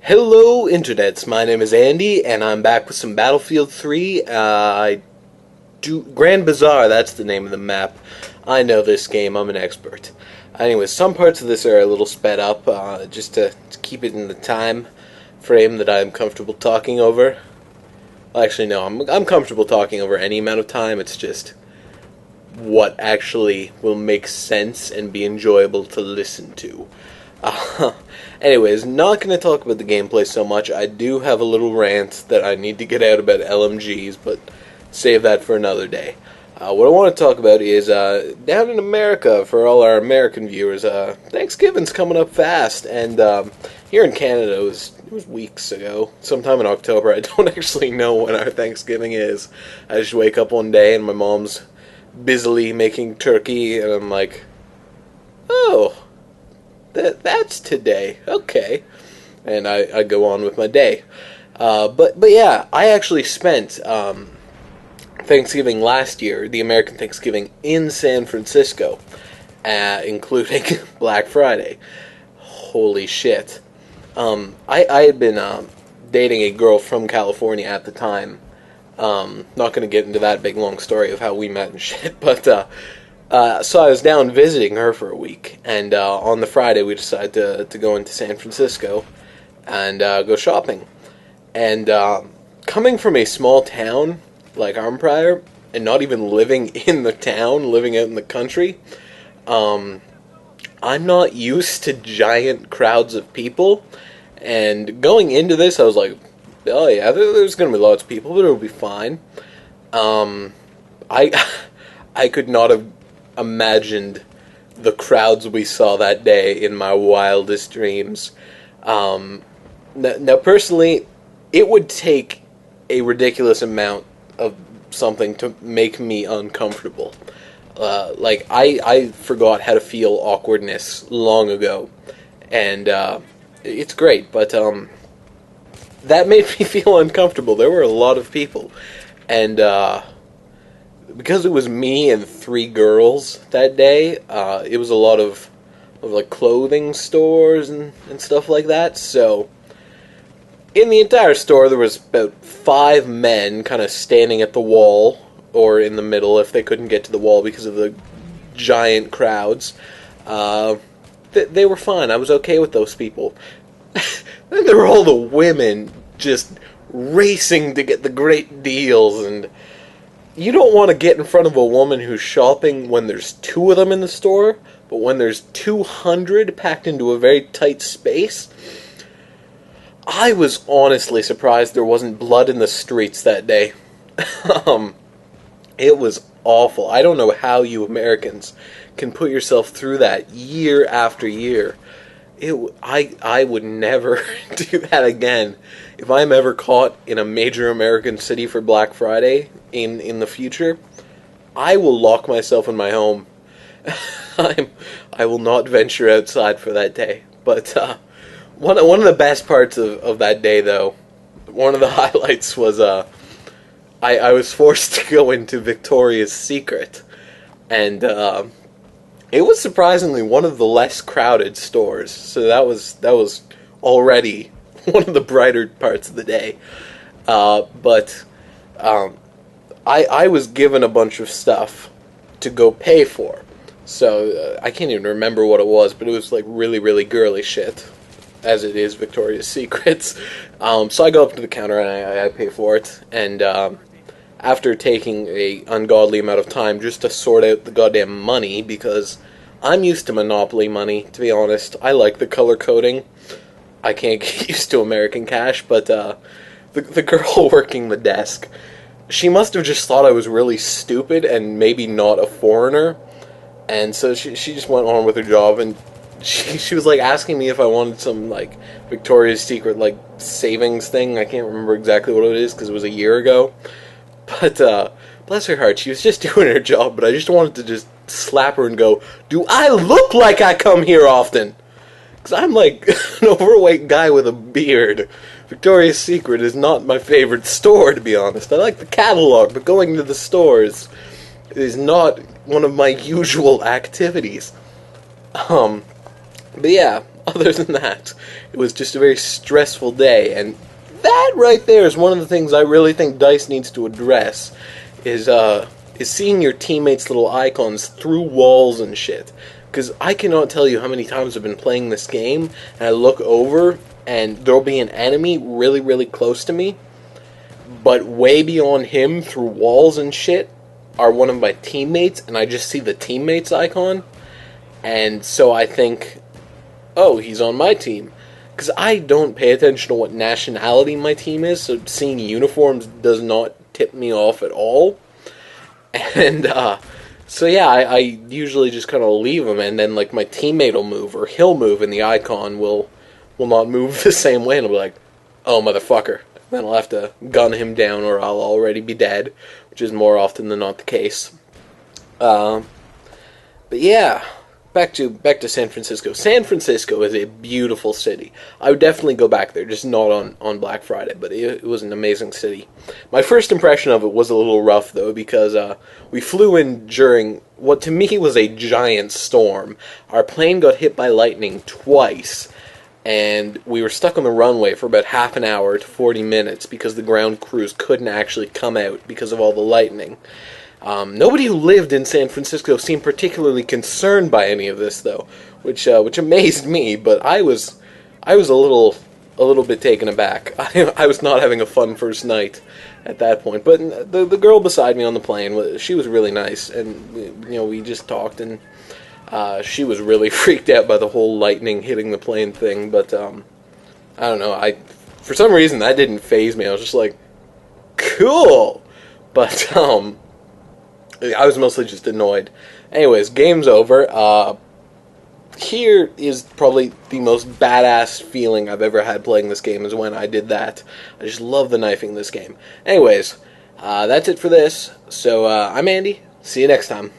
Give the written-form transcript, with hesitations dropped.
Hello, internets. My name is Andy, and I'm back with some Battlefield 3. Grand Bazaar. That's the name of the map. I know this game. I'm an expert. Anyways, some parts of this are a little sped up, just to keep it in the time frame that I'm comfortable talking over. Well, actually, no. I'm comfortable talking over any amount of time. It's just what actually will make sense and be enjoyable to listen to. Anyways, not going to talk about the gameplay so much. I do have a little rant that I need to get out about LMGs, but save that for another day. What I want to talk about is, down in America, for all our American viewers, Thanksgiving's coming up fast, and here in Canada, it was weeks ago, sometime in October. I don't actually know when our Thanksgiving is. I just wake up one day and my mom's busily making turkey, and I'm like, oh, that's today, okay, and I go on with my day. But yeah, I actually spent Thanksgiving last year, the American Thanksgiving, in San Francisco, including Black Friday. Holy shit. I had been dating a girl from California at the time. Not going to get into that big long story of how we met and shit, but so I was down visiting her for a week, and on the Friday we decided to go into San Francisco and go shopping. And coming from a small town like Arnprior, and not even living in the town, living out in the country, I'm not used to giant crowds of people, and going into this I was like, oh yeah, there's going to be lots of people, but it'll be fine. I could not have imagined the crowds we saw that day in my wildest dreams. Now, personally, it would take a ridiculous amount of something to make me uncomfortable. Like, I forgot how to feel awkwardness long ago, and it's great, but that made me feel uncomfortable. There were a lot of people, and because it was me and 3 girls that day, it was a lot of like clothing stores and stuff like that. So in the entire store there was about 5 men kind of standing at the wall or in the middle if they couldn't get to the wall because of the giant crowds. They were fine. I was okay with those people. Then there were all the women just racing to get the great deals, and you don't want to get in front of a woman who's shopping when there's 2 of them in the store, but when there's 200 packed into a very tight space. I was honestly surprised there wasn't blood in the streets that day. It was awful. I don't know how you Americans can put yourself through that year after year. I would never do that again. If I'm ever caught in a major American city for Black Friday in the future, I will lock myself in my home. I will not venture outside for that day. But one of the best parts of that day, though, one of the highlights was I was forced to go into Victoria's Secret, and it was surprisingly one of the less crowded stores, so that was already one of the brighter parts of the day. But I was given a bunch of stuff to go pay for, so I can't even remember what it was, but it was like really, really girly shit, as it is Victoria's Secrets. So I go up to the counter and I pay for it, and after taking a ungodly amount of time just to sort out the goddamn money, because I'm used to Monopoly money, to be honest. I like the color coding. I can't get used to American cash, but the girl working the desk, she must have just thought I was really stupid and maybe not a foreigner, and so she just went on with her job, and she was like asking me if I wanted some like Victoria's Secret like savings thing. I can't remember exactly what it is because it was a year ago. But, bless her heart, she was just doing her job, but I just wanted to just slap her and go, do I look like I come here often? Because I'm like an overweight guy with a beard. Victoria's Secret is not my favorite store, to be honest. I like the catalog, but going to the stores is not one of my usual activities. But yeah, other than that, it was just a very stressful day, and that right there is one of the things I really think DICE needs to address, is seeing your teammates' little icons through walls and shit. Because I cannot tell you how many times I've been playing this game, and I look over, and there'll be an enemy really, really close to me, but way beyond him, through walls and shit, are one of my teammates, and I just see the teammates icon, and so I think, oh, he's on my team. Because I don't pay attention to what nationality my team is, so seeing uniforms does not tip me off at all. And, so yeah, I usually just kind of leave him, and then, like, my teammate will move, or he'll move, and the icon will not move the same way, and I'll be like, oh, motherfucker. Then I'll have to gun him down, or I'll already be dead, which is more often than not the case. But yeah, back to San Francisco. San Francisco is a beautiful city. I would definitely go back there, just not on Black Friday, but it was an amazing city. My first impression of it was a little rough, though, because we flew in during what to me was a giant storm. Our plane got hit by lightning twice, and we were stuck on the runway for about half an hour to 40 minutes because the ground crews couldn't actually come out because of all the lightning. Nobody who lived in San Francisco seemed particularly concerned by any of this, though, which amazed me. But I was a little bit taken aback. I was not having a fun first night at that point. But the girl beside me on the plane, she was really nice, and we just talked, and she was really freaked out by the whole lightning hitting the plane thing. But I don't know. For some reason that didn't faze me. I was just like, cool. But I was mostly just annoyed. Anyways, game's over. Here is probably the most badass feeling I've ever had playing this game, is when I did that. I just love the knifing in this game. Anyways, that's it for this. So, I'm Andy. See you next time.